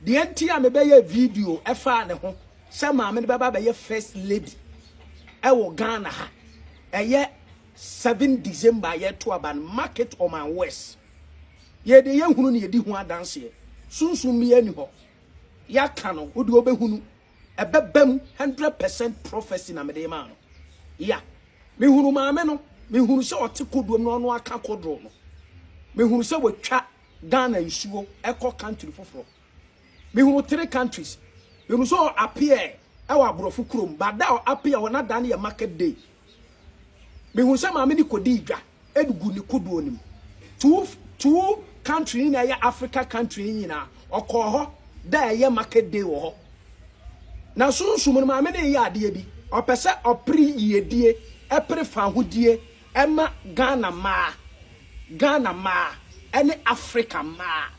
The entire me be video efa ne ho. Se maame ne baba be first lady. E wo Ghana ha. Eye 7 December ye to aban market on my west. Ye de ye hunu ne ye di ho adanse ye. Sunsun mi ani ho. Ya ka no wo de obehunu. Ebebem 100% prophecy na me de ma no. Ya. Me hunu maame no, me hunu se ote kodum no no aka kodro no. Me hunu se wotwa Ghana nsuo eko country foforo. Me hunu 3 countries. Me hunu so appear e wa brofu krom, but that appear wona dan ye market day. Me hunu se maame ni kodi dwa, edugu ni kodu onim. Two country na ya Africa country nyina okọ ho da ye market day wo ho. Na sunsun no maame ne ya ade bi, opese opri yedie, epre fa hodie, ema Ghana ma, ene Africa ma.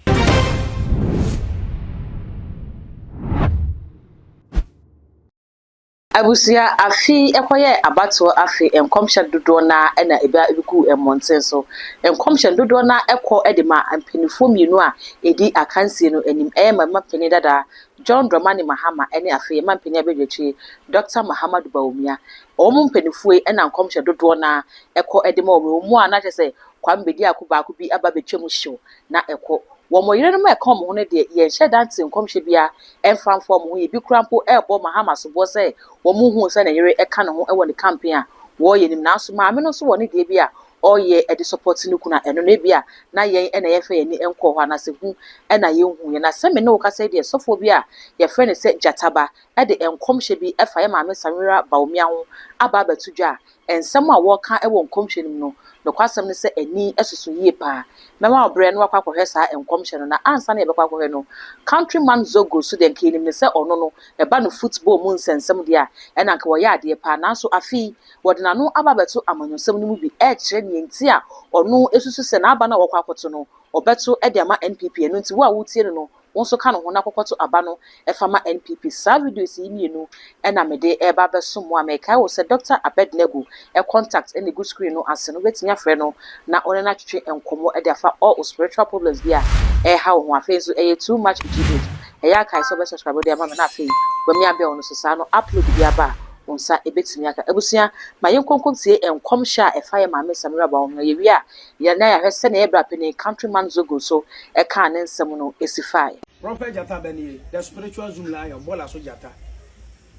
Abusia afi ekoye abato afi enkomhye dodo na na eba ebiku emonten so enkomhye dodo na ekọ edema ampenifo mienu a edi akansie no anim mama peni dada John Dramani Mahama ene afi mama peni abedwechi Dr. Mahama Bawumia omo mpenifo na enkomhye dodo na ekọ edema omo a na kyese kwambedi akuba akubi aba betwemu hyew na ekọ Womoyire no ma kom ho ne de ye hye dante nkomhye bia emfamfo mo ho ye bi krampo ebo Mahama so bo se wo mu hu se na yire eka ne ho e woni campaign a wo ye nim na so maame no so woni de bia oye e de support ni kuna eno ne bia na ye e na ye fe ye ni enko ho na se hu e na ye hu ye na se me no ka se de sofo bia ye fe ne se jataba e de enkomhye bi e fa ye maame Samira Bawumia ho aba batudwa ensem a wo ka e wo nkomhye nim no no kwasem ne se ani esusu yie pa mema obre no akwa kwahwe sa enkomhye no na ansa na ye bekwa kwahwe no countryman zogo so den kinim ne se ono no e ba no football mu nsensem dia e na nka wo ya ade pa na so afi wode na no aba beto amanyosem no mu bi e kire ne nti a ono esusu se na aba na wo kwakwoto no obeto e de ama NPP eno nti wo a wotie no wonso ka no ho na kwakwoto aba no e fama NPP sa videos yi mienu e na mede e ba beso mo ameka wo se Dr. Abednego e contact any good screen no ase no betimi afre no na one na twetwe enkomo e de afa all spiritual problems bia e ha wo afa so e too much gh e ya kai so be subscribe de ama na afa we mi abia wono so sa no upload bia ba onsa ebetimi aka ebusua ma yenkonkontie enkomhye a efa ye maame Samira Bawumia ye wi a ye na ya hwese na ebra pe ne countryman zogo so e ka ne nsem no esifai Prophet Jata Beni, the spiritual zoom lion, Bola so Jata.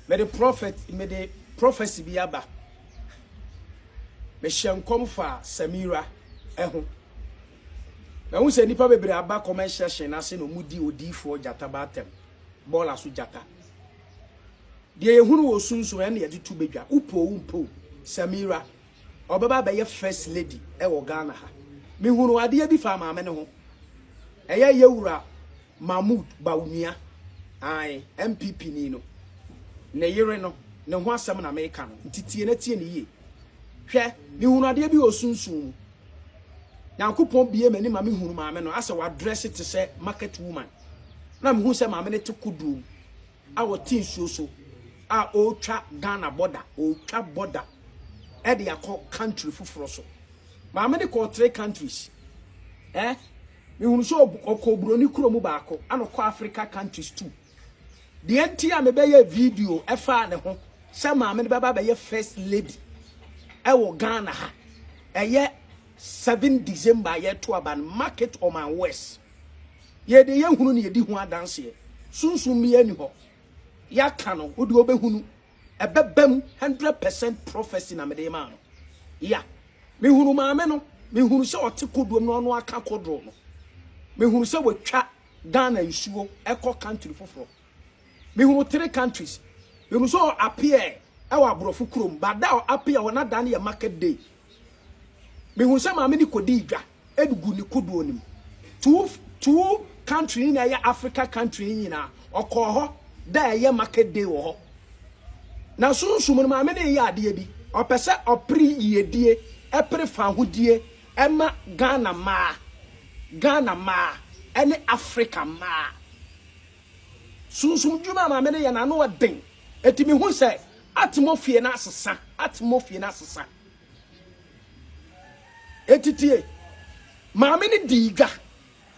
May the prophet, may the prophecy be aba. May she come for Samira, ehu. Now we say nipa bebre aba commercial shena se no mudi odi for Jata batem. Bola so Jata. Die ehunu wo sunso ene ye tu bedwa. Upo Samira. Obaba be ye first lady e wo Ghana ha. Me hunu ade bi fa maame ne ho. Eye yewura Mahama Bawumia ai MPP ni no ne yire no ne ho asem na America no ntitie na tie ne ye hwe ni hunu ade bi osunsun Nyankopon bie mani ma me hunu maame no ase wa dress it se market woman na me hu se maame ne tekudu a wo tin so a o twa Ghana border o twa border e de akọ country foforo so maame ne ko 3 countries me hunu so okoburo ni kuro mu baako anokọ Africa countries too the entire me be video efa ne ho se maame ne baba be first lady e wo Ghana ha eye 7 December ye to aban market on my west ye de ye hunu ne ye di ho adanse ye sunsun mi ani ho ya ka no wo de obehunu ebebem 100% prophecy na me de ma no ya me hunu maame no me hunu se ote kodum no no aka kodro no me hunu se wotwa Ghana nsuo eko country foforo me hunu 3 countries me hunu so appear e wa brofu krom but that appear wona dan ye market day me hunu se maame ni kodi dwa edugu ni kodu onim two country na ya Africa country nyina okọ ho da ye market day wo ho na sunsun mo maame ne ye ade bi opese opri yedie epre fa hodie ema Ghana ma ene Africa ma sunsun djuma maame ne ye na no den etimi hu se atmosphere na asesa etitie maame ne diga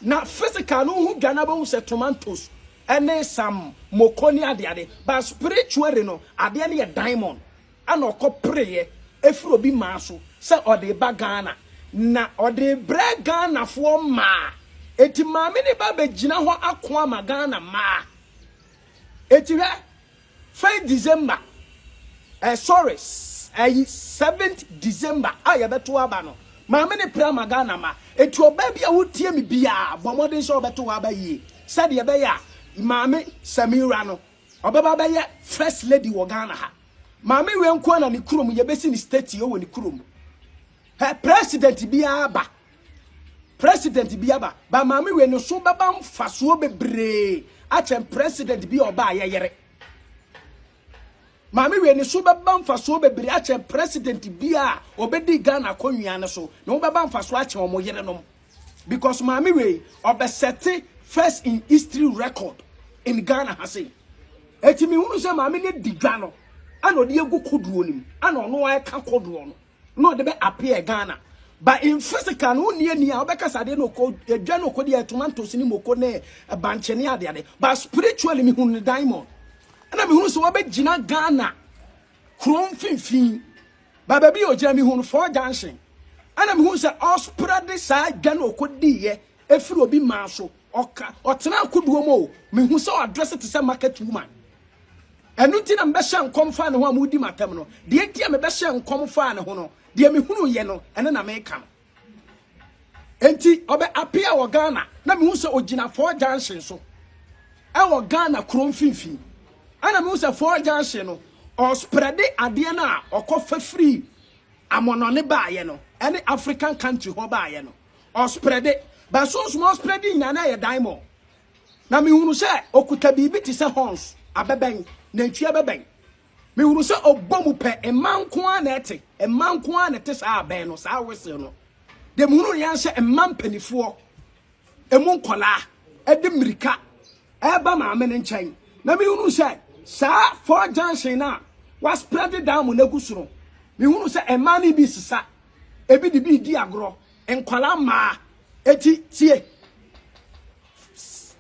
na physical no hu dwana ba hu se tomatoes ene sam mokoni ade but spiritually no ade ne diamond ana okopre efuro bi maaso se ode ba Ghana na ode bre Ghana fo ma eti maame ne ba begina ho akoa ma Ghana ma eti 5 December sorry 7th December ayebeto aba no maame ne pra ma Ghana ma eti oba bia wotie me bia bomoden so obeto aba yi said ye be ya maame Samira no obaba be ye first lady wo Ghana ha maame we nko na ne kurom ye besi ni state yo wo ne kurom president biaba ba maame we no so baba mfaso bebre achen president bi oba ayere maame we ne so baba mfaso bebre achen president bia obedi Ghana konwia ne so na wo baba mfaso achen omo yere no because maame we obesete first in history record in Ghana hase etimi hunu se maame ne digwa no ana odi egu koduo nim ana ono wa ka koduo no de be appear Ghana but in physical no ni a obeka sade no ko edwa no ko de tomatoes ni moko ne banche ne ade but spiritually mi hunu diamond ana mi hunu so wa be gina Ghana krom finfin ba ba bi o gina mi hunu for junction ana mi hunu se osprade sa Ghana okodiye efiri obi maaso oka otena koduo mo mi hunu se address it say market woman enu ti na mbehye nkom fa ne ho amudi matam no de entia me behye nkom fa ne ho no de me hunu ye no ene na me ka enti obe apia wo Ghana na me hu se ogina for junction so e wo Ghana krom finfin ana me hu se for junction no o spread ade na okofa free amono ne ba ye no ene African country ho ba ye no o spread ba so small spread nya na ye diamond na me hunu se okuta bibi ti se horns abeben na ntwia beben me hunu se obomu pe emanko anete sa aben no sa wese no de hunu yan se emampanifo emu nkola ede mirika eba maame ne nchen na me hunu se sa for junction na was spread down mo nagusuro me hunu se emani bi sisa ebi de bi di agro nkola ma eti tie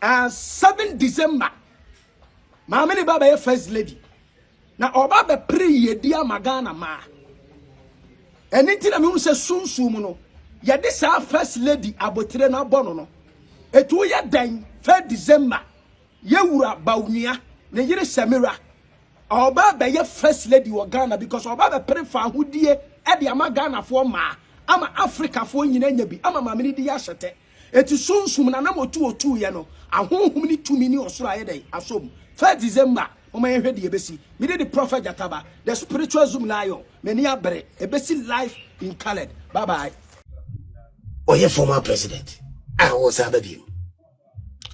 7 December maame ne baba ye first lady na oba be pre yedi amagana ma eni na me hu se sunsum no ye de sa first lady abotire na bono no etu ye dan 1 December ye wura Bawumia ne yire Samira oba be ye first lady wo Ghana because oba be pre fa hodie e de amagana fo ma ama Africa fo nyina nya bi ama maame ne di ya hyete eti sunsum na motu otu ye no ahohum ni tumi ni osoro aye dai asom 1 December Oma ye hwede ebesi me the prophet Jataba the spiritual zoom lion many abere ebesi life in colored bye bye oye former president I was ababim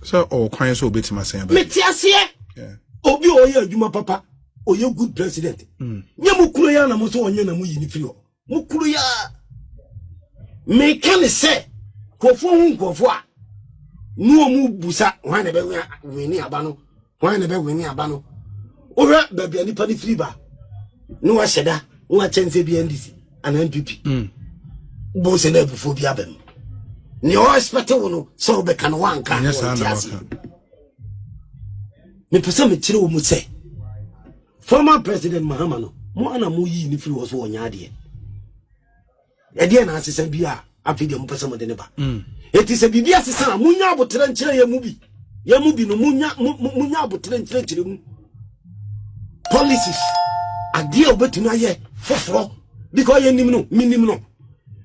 so kwan so obetima sen ba metiase obi oye adwuma papa oye good president nye mukuru ya na mo so onye na mo yi ni firi ho mukuru ya me kan se kofo hu kofo a nu omu busa wan na be wini aba no wan na be wini aba no ora babia ni pani free ba no wa sheda wa chense bi NDC and NPP bo se na bufo bi abem ni o expect wo so be kan wan ka me pesa me kire wo mu se former president Mahama no mo ana mo yi ni free wo so wonya ade e de na asesa bi a afide mo pesa mo de ne ba eti se bibia asesa munya abotre nkyere ya mu bi no munya abotre nkyere mu policies ade obetuna ye foforo because ye nim no minim no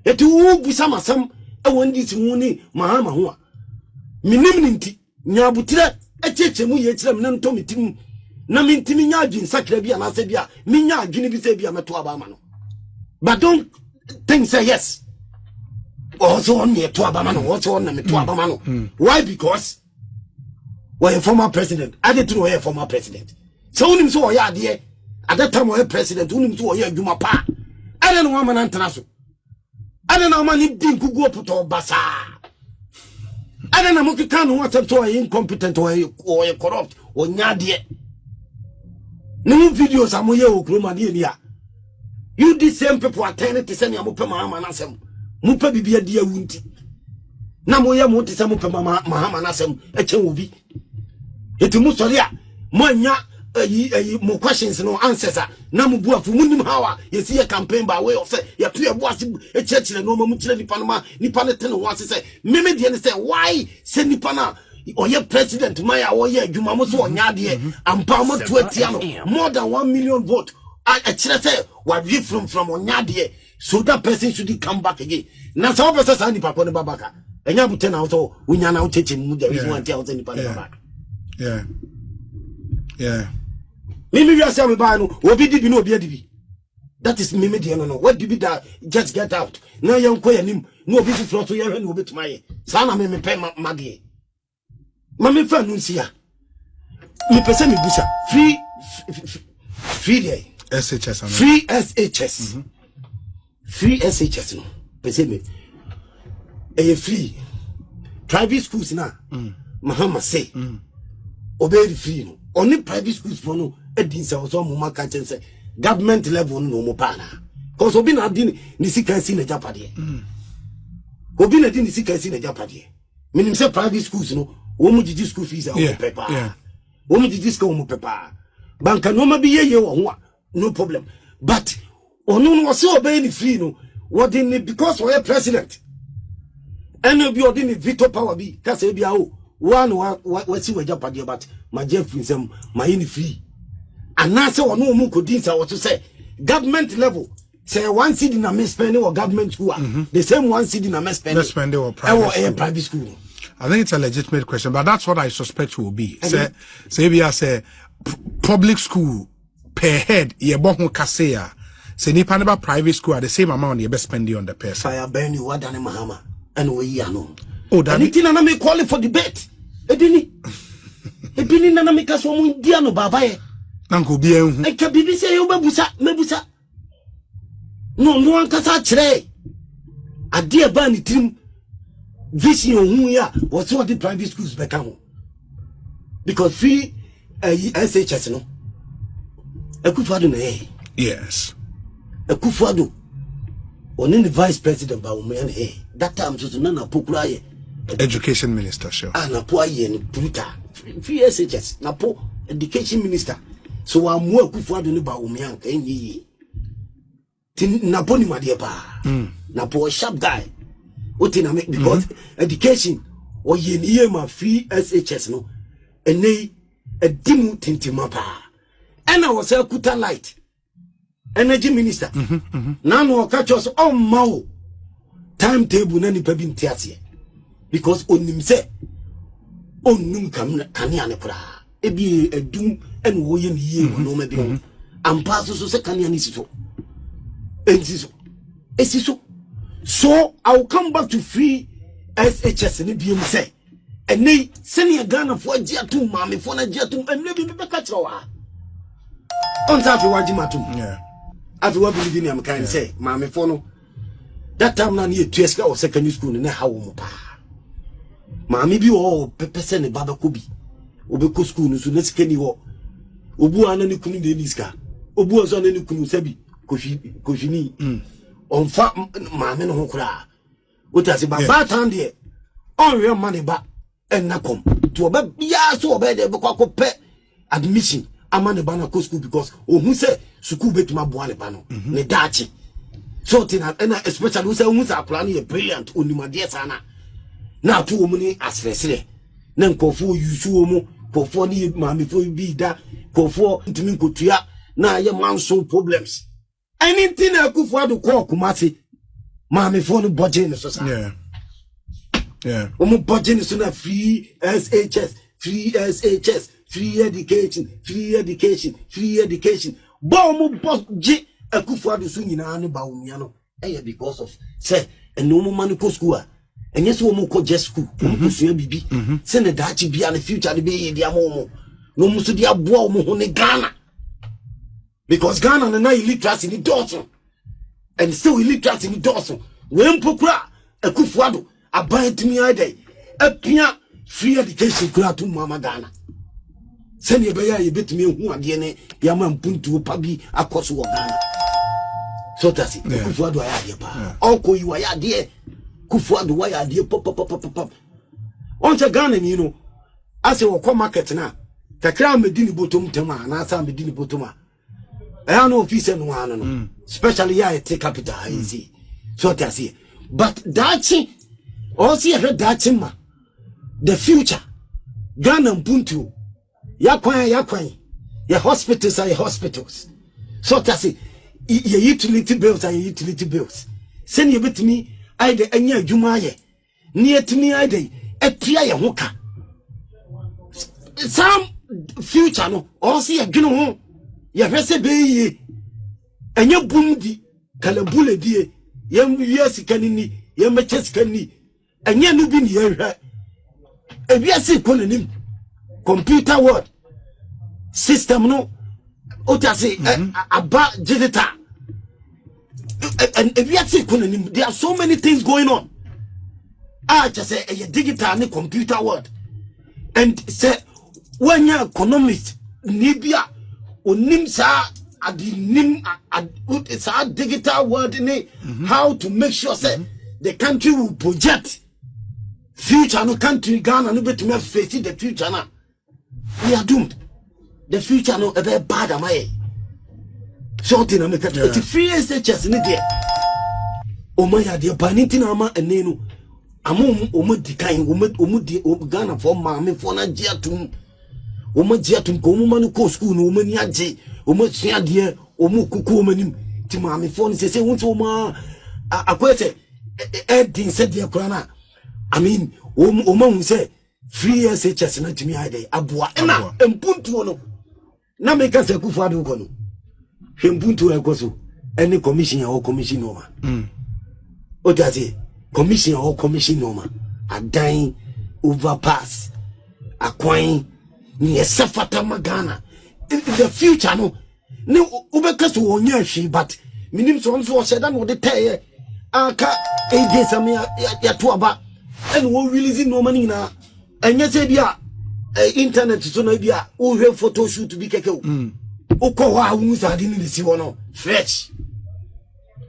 eti wo busa masam e wondi ti hu ni Mahama ho a minim ni nti nya abotre echeche mu ye kire me nto mitim na mintimi nya adwin sakra bia na se bia minya adwin bi se bia meto aba ma no but don't think say yes also on me to aba ma no also on me to aba ma no why because we former president I did to we former president so unim so oya ade at that time we president unim so oya adwuma pa ade no ma na ntana so ade na ma ni din kugu oputo basa ade na mo kika no what to incompetent or corrupt or nyade no videos amoye okroma de ni a you the same people attend to send am pe Mahama nasem mu pa bibia dia wunti na moye mo te se mo pe Mahama nasem e chen obi etimu soria moanya mo questions no answers na mo bu afu munim hawa yesi ye campaign by way of say ya to ye boase e chechile no mamu chile nipa no ma nipa ne tene ho say meme de ne say why say nipa na oye president maya oye adwuma mo so onya de ampa mo to atia no more than 1 million vote a chile say what we from onya de so that person should come back again na so person say nipa ko ne babaka enya bute na so unya na ucheche mu de reason why tell nipa ne babaka yeah Mimi we say me buy no obi di bi no obi adi. That is mimi de no what do be that just get out now you ko yanim no obi fufuro to ye hwe no obi tuma ye sa na me pe mage mami fa no nsia me pese me busa free day SHS free SHS free SHS no pese me free private schools na Mahama say obey free no only private schools for no edinsa so mo maka chense government level no mo pa na cause obi na di ni sika si na japade obi na di ni sika si na japade minim say private schools no wo mu jiji school fees a wo pepa wo mu jiji school mo pepa banka no ma bi ye wo ho no problem but onu no so obey ni free no what in because we are president and obi odi ni veto power bi ka say bia o one what see we japade but my Jeffrey some my in free and now say ono mu kodinsa what to say government level say one city na me spend or government school the same one city na me spend or private school. I think it's a legitimate question, but that's what I suspect will be. Say we are say public school per head ye bon kasea say ni panaba private school at the same amount you best spending on the person. Fire burn you what than Mahama and we no. Oh, that anything na me call it for debate. Edini na me kaso mu dia no baba ye. Nanko bi enhu. E ka bibi se yo mebusa. No ankasa kire. Ade ba ni tim vision ohun ya what the private schools be kan ho. Because free SHS no. Ekufuado na yes. Ekufuado. Oni the vice president Bawumia na that time so na pokura ye. Education minister sure. Na po aye ni puta. Free SHS na po education minister. So amu Ekufuado ni Bawumia nka enyi. Tin na po ni made pa. Na po sharp guy. Oti na make because education o ye ni ma free SHS no. Ene edimu tintima pa. Ena was Kuta light. Energy minister. Now no catch us on mao timetable na ni pa bi ntiase. Because onim se onum kania ne kura. Ebi edum en wo ye ni ye no ma bi. Ampa so se kania ni siso. Esiso. So I will come back to free SHS ni bi say. Ene senior Ghana for giatum mame for na giatum enle bi be catch wa. On that waji matum. Yeah. Afi wa believe in am kan say mame for no. That time na near Tueska or secondary school na how mo pa. Mame bi o pepese ne baba ko bi. Obeko school no so na sikani ho. Obu ana ne kunu de niska. Obu ozo na ne kunu sabi kofini. Onfa mame no ho kura. Otase baba tan de. On real money ba enakom. To oba bia so oba de be kwa pe admission. Amane bana ko school because ohun say school betuma boa ne ba no ne dachi so tina na especially we say ohun say akura no brilliant onimade sana na to omu ni asresere na nkofo yusu omu nkofo ni maame fo bi da nkofo ntimi nkotua na ye manso problems anything akufo ado ko kumase maame fo no budget ne so sa omu budget ne so na free SHS free education. Bomu budget Ekufuado so nyina ne Bawumia no. Because of say no mo man ko school and yes wo mo ko just school. Mo so bibi. Say na dachi bia na future de be ye dia mo. No mo so dia boa mo ho ne Ghana. Because Ghana na illiteracy ni doso. And still illiteracy ni doso. When pokura Ekufuado abantimi ade. Apia free education kura to mama Ghana. Send ye beya ye betumi hu ade ne ya ma mpuntu pa bi akoso wo Ghana. So that's it. Kufuado ya ade pa. Onko yi wa ya ade. Kufuado wa ya ade pop. On Ghana ni no. Ase wo ko market na kakra medini bottom tema na sa medini bottom I no office no ano no especially here at capital I see so that see but dachi also heard dachi ma the future Ghana Ubuntu yakwan ya hospitals are hospitals so that see your utility bills and utility bills send you with me I de anya adwuma ye near to me I de etia ye hoka some future no also ya dwene ho ya hwese be yi enya bumdi kala bule die yem wiase kanini yem meches kanini enya no bi ne yehwe e wiase konanim computer world system no otase aba digital and if you see there are so many things going on just say a digital and computer world and say when you economist nibia onim sa adinim it's a digital world in how to make sure say the country will project future no country Ghana no bet me face the future na we are doomed the future no a very bad am I something I'm making it free SHS in there. Oh my God, the paninting ama and nenu. Among Omudi Ghana for mammy for Najatum. Omajatum, Komanu school, woman yaji, Omotia dear, Omukukumanim, Timami phone says, Oma, a question. Edding said the Krana. I mean, Oman say, free SHS not to me, I day, Abua, and Puntuano. Now make us a Kufadu Kono. Hembuntu ekoso any commission or commission over o does it commission or commission over a dying overpass a coin near Safata Magana the future no ubekasu onyashi but minim so nso said that no the tell aka age samia ya to aba and we release no money na enye say bia internet so na bia o hwe photo shoot bi keke Oko wa unsa adi ni si wono fresh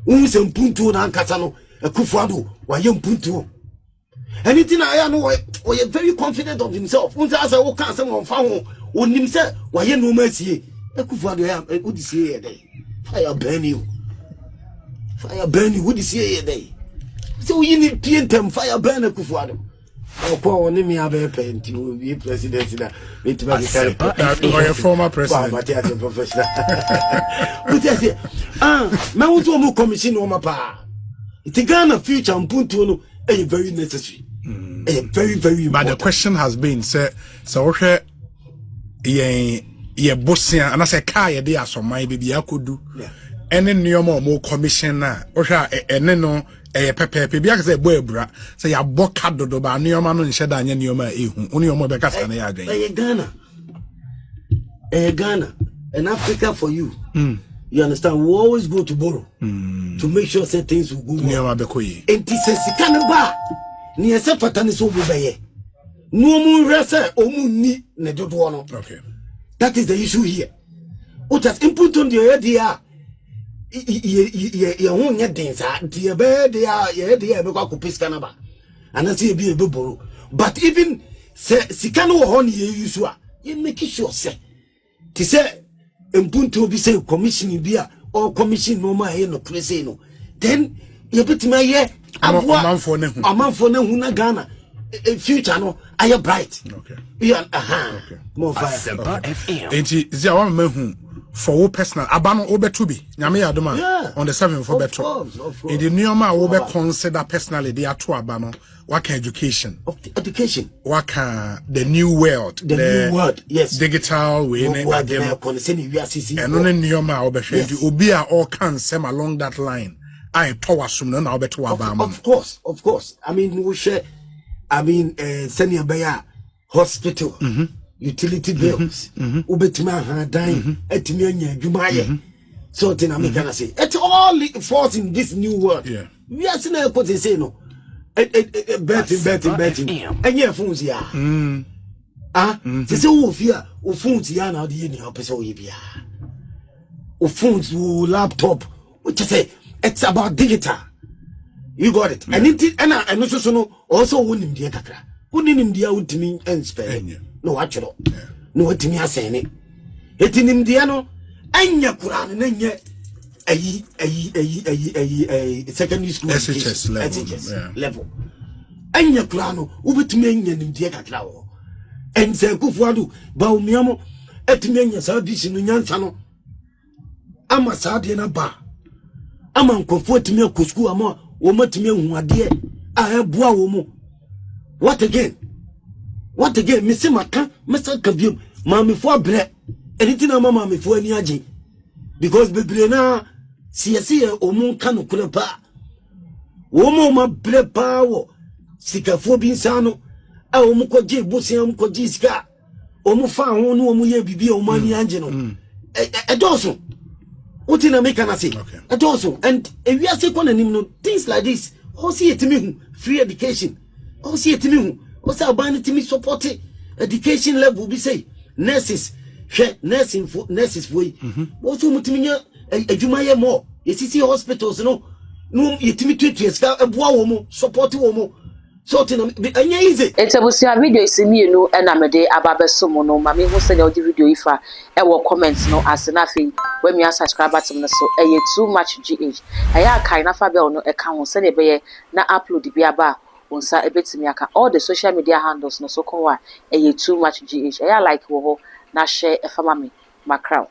unsa mpuntu na nkasa no Akufo-Addo wa ye mpuntu anything I know we very confident of himself unsa asa wo kan say won fa ho onim say wa ye no ma sie Akufo-Addo ya odi sie ye dey fire burn you would see ye dey so you need pientem fire burn Akufo-Addo Opo oni mi abe penti o be president na it be the former president but as a professional but say me want to mo commission o ma pa it Ghana future mpuntu no e very necessary very very important. But the question has been say so hwe ye bosia and I say car ye dey asomai bibia akodu ene nneoma o mo commission na hwe ene no pepe bia ka say boy bra say ya boka dodo ba nneoma no nhye da anya nneoma ehu nneoma be ka sa na ya adwen Ghana and Africa for you you understand we always go to borrow to make sure certain things will go nneoma be koyi enti se sika ne ba ni ese fatani so be ye no mu rese o mu ni ne dodo no okay that is the issue here what has input on the idea ye ho nya densa die be dia be kwa kupiska na ba anase be borrow but even sika no ho ne ye use a ye make sure say ti say impunto bi say commission bi a or commission no ma ye no prese no then ye betima ye abua amanfo na hu na Ghana future no aye bright okay yeah more fire enti zia wa mahu for wo personal abano obeto bi nyame ya adoma on the 7th for beto in the nneoma wo be consider personally dey ato abano what can education what can the new world new world yes digital way and no nneoma wo be hwe obi a all can sem along that line I towasum no na obeto abano of course I mean we share senior beya hospital utility bills ubetima ha dan etimi anya adwuma ye so thing am can say it's all falls in this new world we are seeing what they say no betting anya phones ya they say wo fear o phones ya na dey ni opese o ye bia o phones o laptop which say it's about digital you got it and it and so no also wonim dia kakra wonim dia utimi enspire no actually no watimi asene etinim de no anya Quran na nye ayi secondary school SHS level anya Quran no ubetimi anya nimde kakra wo ense kufuadu Bawumia mo etimi anya sabisi no nyansa no ama saade na ba ama nkofo etimi akosku ama wo matimi ahuade a eboa wo mo. What again misi maka mesa kabium mami fo abre anything mama mami fo ani age because bebre na siese omun kanu kura pa wo mo ma bre pa wo sikafo bi nsano a omu koje bosia omu koje sika omu fa ho no omu ye bibi omu ani age no edoso uti na make na say edoso and if you are say kona nim no things like this how see it me free education how see it me what's our band to me support education level be say nurses nursing for nurses for also mutiminya adwuma ye more yesisi hospitals no yetimi twetu ska eboa wo mo support wo mo so tina anya easy etebusia video isimi no na mede ababeso mo no mame hu se na odi video ifa e wo comments no asena fe when me subscribe button no so too much gh aya kai na fa be no e ka ho se ne be ye na upload bi aba onsa ebetimi aka all the social media handles no so ko wa too much gh aya like wo ho na share e fama me macrow